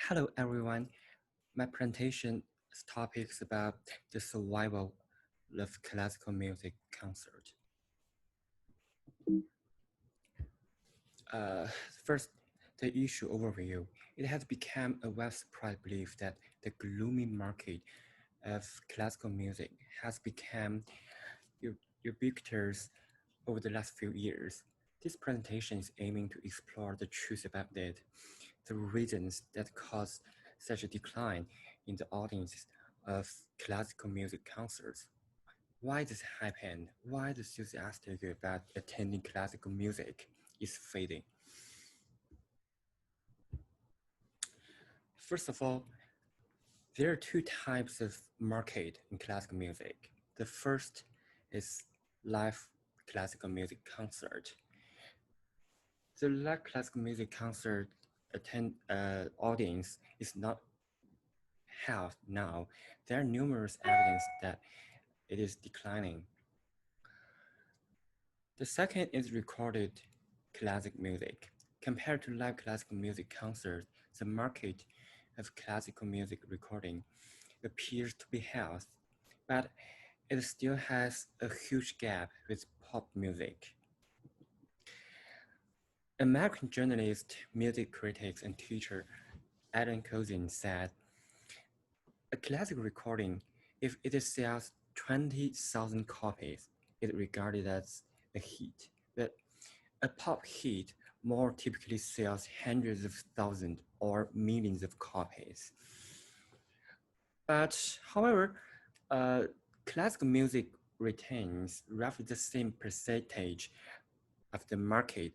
Hello everyone. My presentation topic is about the survival of classical music concert. Uh, First, the issue overview. It has become a widespread belief that the gloomy market of classical music has become ubiquitous over the last few years. This presentation is aiming to explore the truth about it, the reasons that cause such a decline in the audience of classical music concerts. Why this happened? Why the enthusiastic about attending classical music is fading? First of all, there are two types of market in classical music. The first is live classical music concert. The live classical music concert audience is not held now. There are numerous evidence that it is declining. The second is recorded classic music. Compared to live classical music concerts, the market of classical music recording appears to be healthy, but it still has a huge gap with pop music. American journalist, music critic, and teacher Adam Kozin said, a classic recording, if it sells 20,000 copies, is regarded as a hit. But a pop hit more typically sells hundreds of thousands or millions of copies. But however, classical music retains roughly the same percentage of the market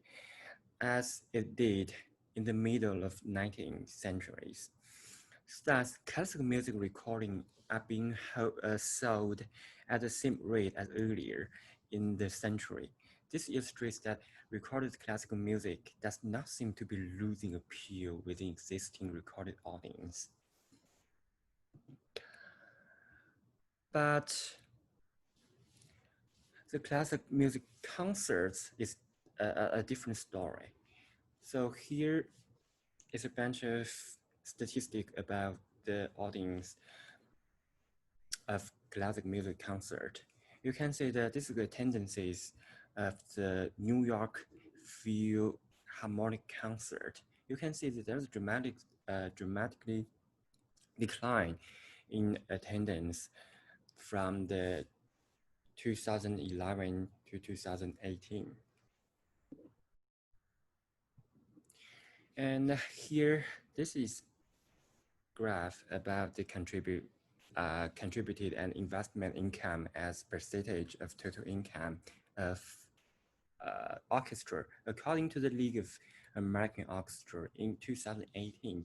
as it did in the middle of 19th centuries. Thus, classical music recordings are being sold at the same rate as earlier in the century. This illustrates that recorded classical music does not seem to be losing appeal within existing recorded audience. But the classic music concerts is a different story. So here is a bunch of statistics about the audience of classic music concert. You can see that this is the tendencies of the New York Philharmonic concert. You can see that there's a dramatically decline in attendance from the 2011 to 2018. And here, this is graph about the contributed and investment income as percentage of total income of orchestra. According to the League of American Orchestra in 2018,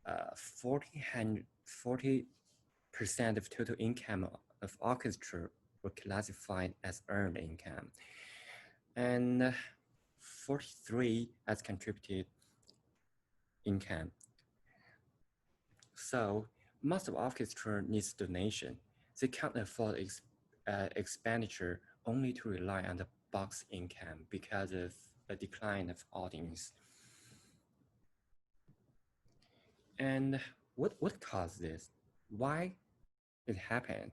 40% of total income of orchestra were classified as earned income, and 43 as contributed income. So most of orchestra needs donation. They can't afford expenditure only to rely on the box income because of a decline of audience. And what caused this? Why it happened?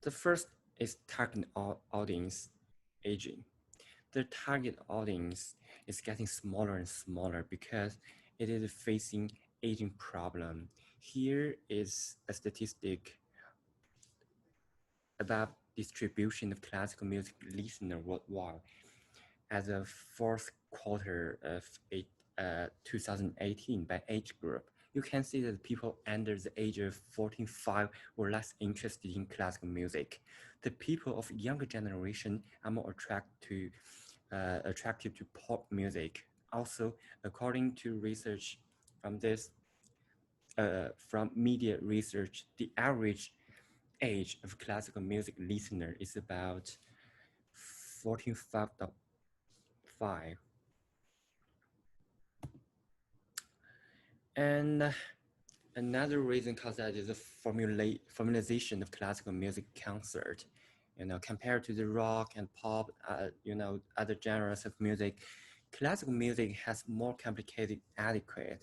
The first is target audience aging. The target audience is getting smaller and smaller because it is facing aging problem. Here is a statistic about distribution of classical music listener worldwide. As of fourth quarter of 2018 by age group, you can see that people under the age of 45 were less interested in classical music. The people of younger generation are more attracted to pop music. Also, according to research from from media research, the average age of classical music listener is about 45.5. And another reason cause that is the formalization of classical music concert. Compared to the rock and pop, other genres of music, classical music has more complicated etiquette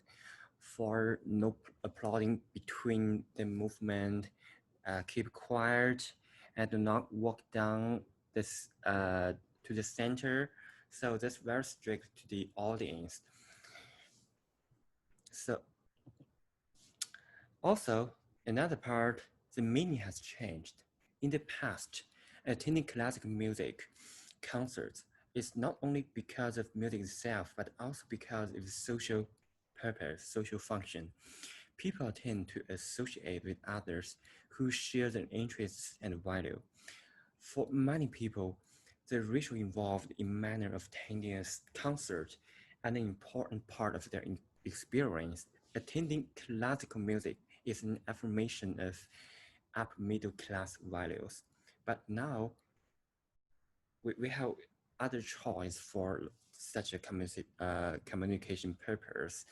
for no applauding between the movement, keep quiet, and do not walk down this to the center. So that's very strict to the audience. So also another part, the meaning has changed. In the past, attending classical music concerts is not only because of music itself, but also because of its social purpose, social function. People tend to associate with others who share their interests and value. For many people, the ritual involved in manner of attending a concert and an important part of their experience. Attending classical music is an affirmation of upper middle class values. But now we have other choice for such a communication purpose.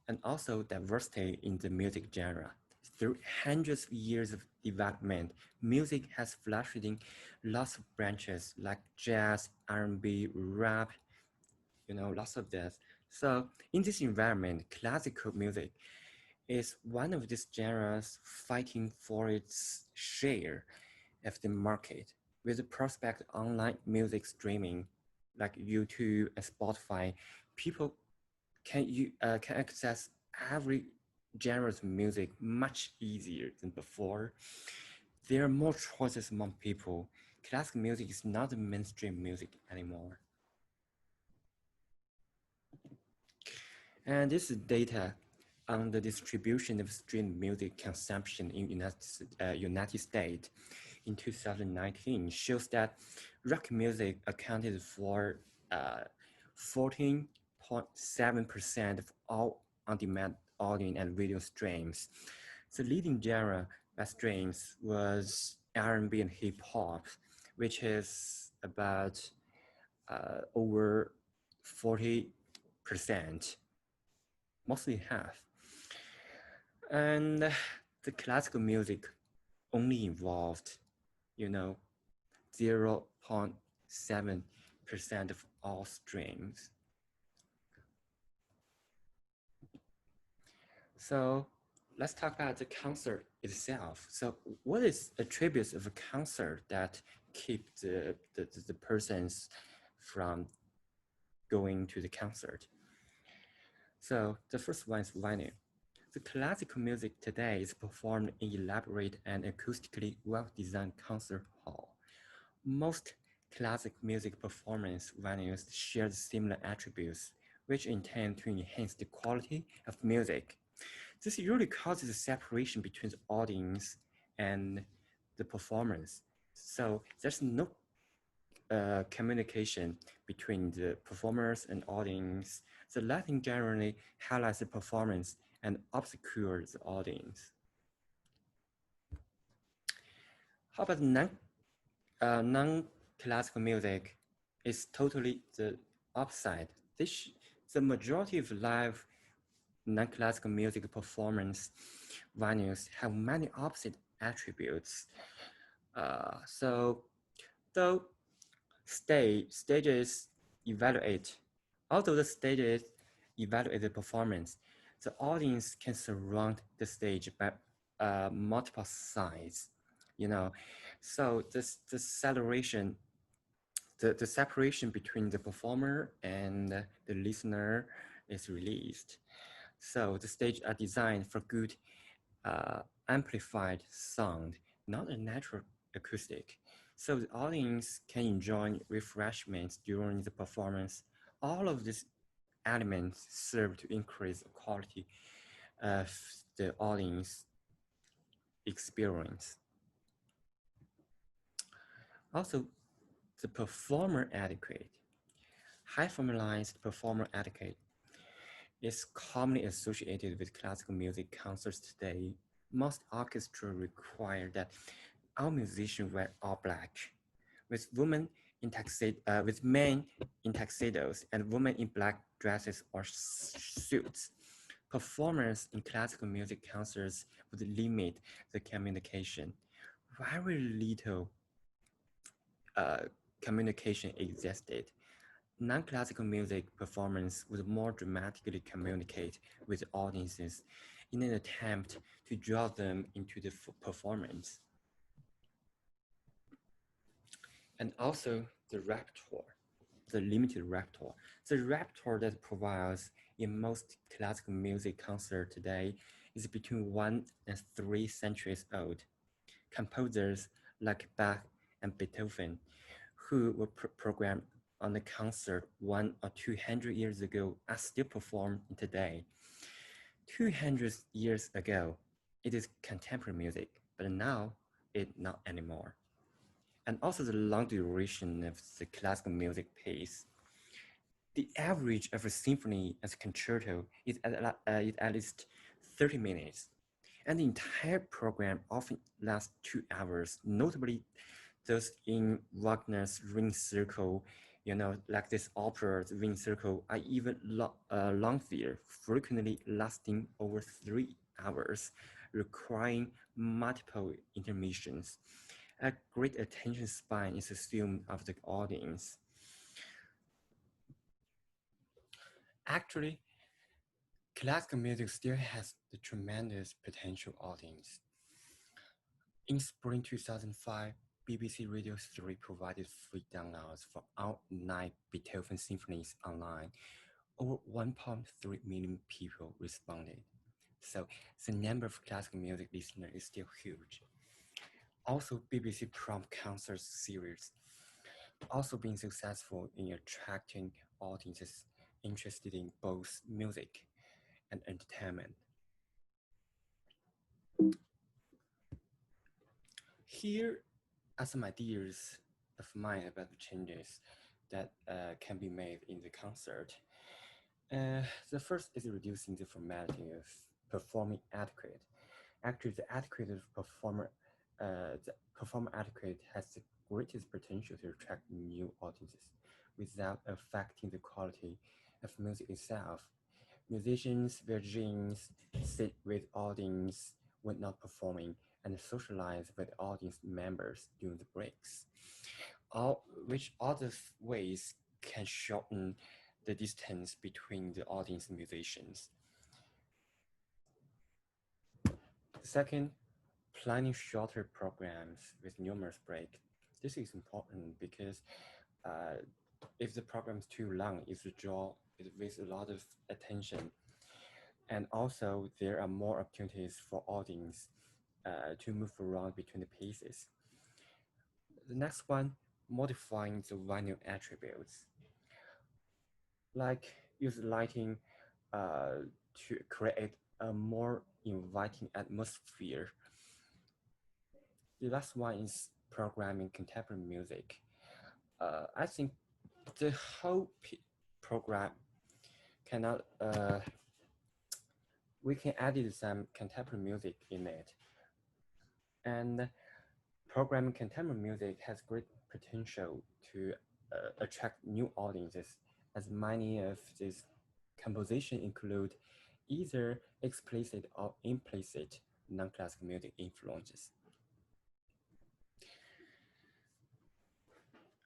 And also diversity in the music genre. Through hundreds of years of development, music has flourished in lots of branches like jazz, R&B, rap, lots of that. So in this environment, classical music is one of these genres fighting for its share of the market. With the prospect of online music streaming like YouTube and Spotify, people can access every genre of music much easier than before. There are more choices among people. Classical music is not the mainstream music anymore. And this is data on the distribution of streamed music consumption in United States in 2019 shows that rock music accounted for 14.7% of all on-demand audio and video streams. The leading genre by streams was R&B and hip hop, which is about over 40%, mostly half. And the classical music only involved, 0.7% of all streams. So let's talk about the concert itself. So what is attributes of a concert that keep the persons from going to the concert? So the first one is venue. The classical music today is performed in elaborate and acoustically well-designed concert hall. Most classic music performance venues share similar attributes, which intend to enhance the quality of music. This usually causes a separation between the audience and the performance. So there's no communication between the performers and audience. The lighting generally highlights the performance and obscures the audience. How about non-classical music? Is totally the opposite. The majority of live non-classical music performance venues have many opposite attributes. So though stages evaluate, although the stages evaluate the performance, the audience can surround the stage by multiple sides, So the separation, the separation between the performer and the listener is released. So the stages are designed for good amplified sound, not a natural acoustic. So the audience can enjoy refreshments during the performance. All of these elements serve to increase the quality of the audience experience. Also, the performer etiquette. High formalized performer etiquette is commonly associated with classical music concerts today. Most orchestras require that all musicians wear all black, with with men in tuxedos and women in black dresses or suits. Performers in classical music concerts would limit the communication. Very little communication existed. Non-classical music performance would more dramatically communicate with audiences in an attempt to draw them into the performance. And also the repertoire, the limited repertoire. The repertoire that provides in most classical music concert today is between 1 and 3 centuries old. Composers like Bach and Beethoven, who were programmed on the concert 1 or 200 years ago, are still performed today. 200 years ago, it is contemporary music, but now it not anymore. And also the long duration of the classical music piece. The average of a symphony as a concerto is at least 30 minutes, and the entire program often lasts 2 hours, notably those in Wagner's Ring Circle, like this opera's Ring Circle, are even longer, frequently lasting over 3 hours, requiring multiple intermissions. A great attention span is assumed of the audience. Actually, classical music still has the tremendous potential audience. In spring 2005, BBC Radio 3 provided free downloads for all 9 Beethoven symphonies online. Over 1.3 million people responded. So the number of classical music listeners is still huge. Also, BBC Prom Concert series also been successful in attracting audiences interested in both music and entertainment. Here are some ideas of mine about the changes that can be made in the concert. The first is reducing the formality of performing adequate. Actually, the performer adequate has the greatest potential to attract new audiences without affecting the quality of music itself. Musicians, virgins, sit with audience when not performing and socialize with audience members during the breaks. All which other ways can shorten the distance between the audience and musicians. Second, planning shorter programs with numerous breaks. This is important because if the program is too long, it will draw with a lot of attention. And also, there are more opportunities for audience to move around between the pieces. The next one, modifying the venue attributes, like use lighting to create a more inviting atmosphere. The last one is programming contemporary music. I think the whole program cannot, we can add some contemporary music in it. And programming contemporary music has great potential to attract new audiences, as many of these compositions include either explicit or implicit non-classical music influences.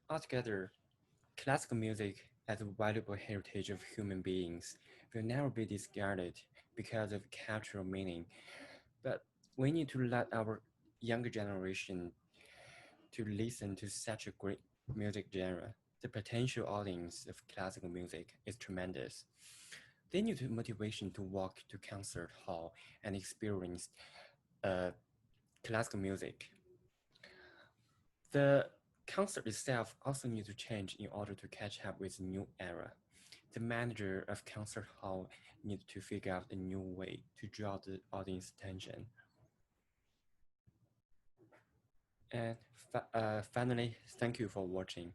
Altogether, classical music as a valuable heritage of human beings will never be discarded because of cultural meaning, but we need to let our younger generation to listen to such a great music genre. The potential audience of classical music is tremendous. They need the motivation to walk to concert hall and experience classical music. The concert itself also needs to change in order to catch up with the new era. The manager of concert hall needs to figure out a new way to draw the audience attention. And finally, thank you for watching.